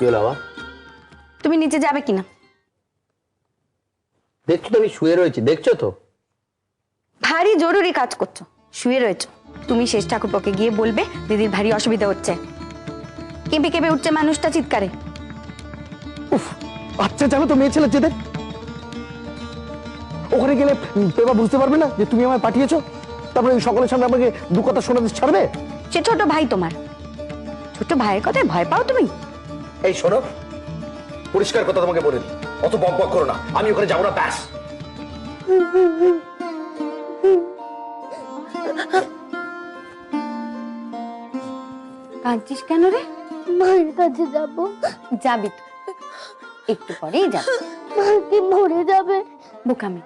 হলো আবার? তুমি নিচে যাবে কিনা? দেখছো তো আমি শুয়ে রয়েছি, দেখছো তো? ভারী জরুরি কাজ করছো, শুয়ে রয়েছো। তুমি শেষ ঠাকুরপোকে গিয়ে বলবে দিদির ভারী অসুবিধা হচ্ছে। কেঁপে কেঁপে উঠছে মানুষটা চিৎকারে। উফ, আচ্ছা জানো তো মেয়ে ছেলে যেতে ওখানে গেলে পেবা বুঝতে পারবে না যে তুমি আমায় পাঠিয়েছো, তারপরে সকলের সামনে আমাকে দু কথা শোনাতে ছাড়বে? সে ছোট ভাই তোমার, ছোট ভাইয়ের কথায় ভয় পাও তুমি? এই শোনো, পরিষ্কার কথা তোমাকে বলে দিই, অত বক বক করো না, আমি ওখানে যাবো না, ব্যাস। কাঁদছিস কেন রে? মায়ের কাছে যাব। যাবি তো, একটু পরেই যাবি। মা কি মরে যাবে? বোকামি।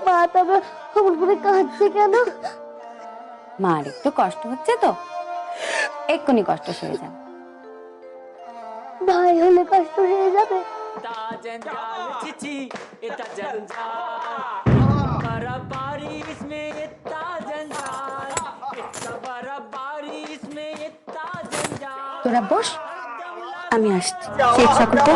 মা তবে আমার করে কাঁদছে কেন? মার একটু কষ্ট হচ্ছে তো, এক্ষুনি কষ্ট সেরে যাবে। ভাই হলে কষ্ট হয়ে যাবে। তোরা বস, আমি আসছি। শেষ ঠাকুরপো,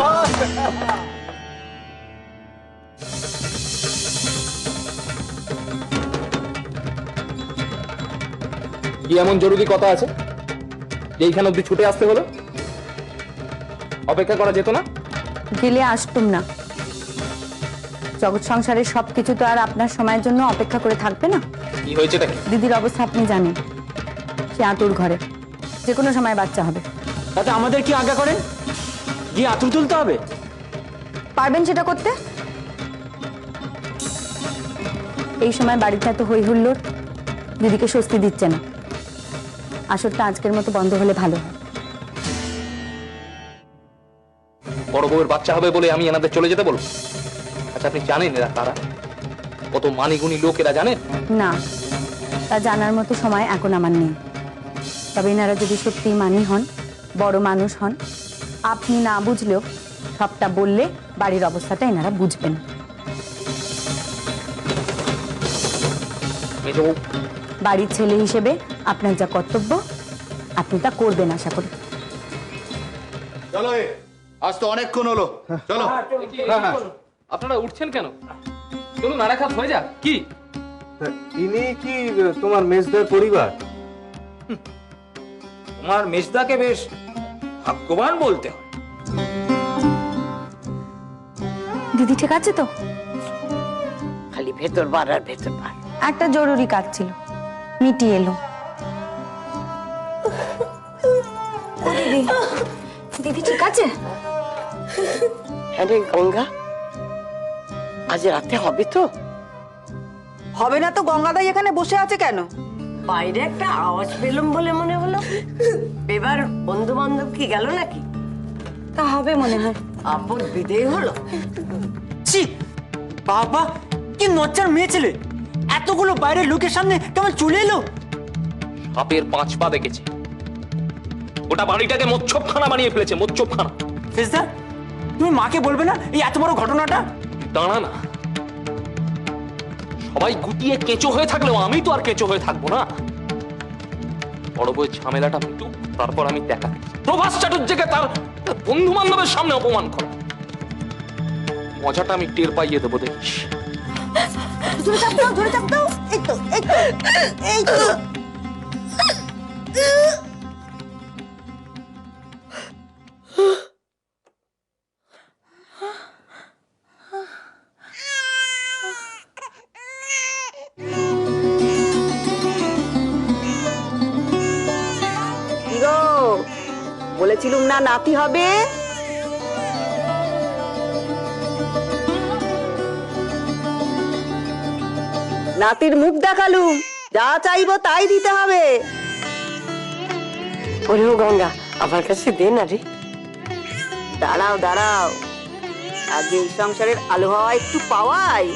কি এমন জরুরি কথা আছে যে এইখানে অব্দি ছুটে আসতে হলো? অপেক্ষা করা যেত না? গেলে আসতুম না। জগৎ সংসারের সবকিছু তো আর আপনার সময়ের জন্য অপেক্ষা করে থাকবে না। কি হয়েছে নাকি? দিদির অবস্থা আপনি জানেন, সে আতুর ঘরে, যে কোনো সময় বাচ্চা হবে। তাতে আমাদের কি আজ্ঞা করেন? গিয়ে আতুর তুলতে হবে? পারবেন সেটা করতে? এই সময় বাড়িতে এত হই হুল্লোড় দিদিকে স্বস্তি দিচ্ছে না। আসরটা আজকের মতো বন্ধ হলে ভালো হয়। বড় বউয়ের বাচ্চা হবে বলে আমি এনাদের চলে যেতে বলবো? আচ্ছা, আপনি জানেন এরা কারা? কত মানিগুণী লোক এরা, জানেন? না, তা জানার মতো সময় এখন আমার নেই। তবে এনারা যদি সত্যি মানি হন, বড় মানুষ হন, আপনি না বুঝলেও সবটা বললে বাড়ির অবস্থাটা এনারা বুঝবেন। মেজো বউ, বাড়ির ছেলে হিসেবে আপনার যা কর্তব্য আপনি তা করবেন আশা করি। চলো, আজ তো অনেকক্ষণ হলো, চলো। আপনারা উঠছেন কেন? চলুন আর এক হাত হয়ে যাক। কি ইনি কি তোমার মেজদার পরিবার? তোমার মেজদাকে বেশ ভাগ্যবান বলতে হয়। দিদি ঠিক আছে তো? খালি ভেতর বার আর ভেতর বার। একটা জরুরি কাজ ছিল, মিটিয়ে এলো। দিদি, দিদি ঠিক আছে? হ্যাঁ রে গঙ্গা, আজ রাতে হবে তো? হবে না তো গঙ্গাদাই এখানে বসে আছে কেন? বাইরে একটা আওয়াজ পেলাম বলে মনে হলো। এবার বন্ধু বান্ধব কি গেল নাকি? তা হবে মনে হয়। আপন বিদেয় হলো। ছি, বাবা কি নচ্চার মেয়ে ছেলে! এতগুলো বাইরের লোকের সামনে কেমন চলে এলো? সাপের 5 পা দেখেছে। ওটা বাড়িটাকে মচ্ছবখানা বানিয়ে ফেলেছে, মচ্ছবখানা। মেজদা, তুমি মাকে বলবে না এই এত বড় ঘটনাটা? দাঁড়া না, সবাই গুটিয়ে কেঁচো হয়ে থাকলেও আমি তো আর কেঁচো হয়ে থাকবো না। বড় বউয়ের ঝামেলাটা মিটুক, তারপর আমি দেখা। প্রভাস চাটুর্যকে তার বন্ধু বান্ধবের সামনে অপমান করা, মজাটা আমি টের পাইয়ে দেবো, দেখিস। ধরে চাপ দাও, ধরে চাপ দাও। এই তো, এই তো, এই তো। কি গো, বলেছিলুম না নাতি হবে? নাতির মুখ দেখালুম, যা চাইবো তাই দিতে হবে। ওরেও গঙ্গা, আমার কাছে দে না রে। দাঁড়াও দাঁড়াও, আজ এই সংসারের আলো হাওয়া একটু পাওয়াই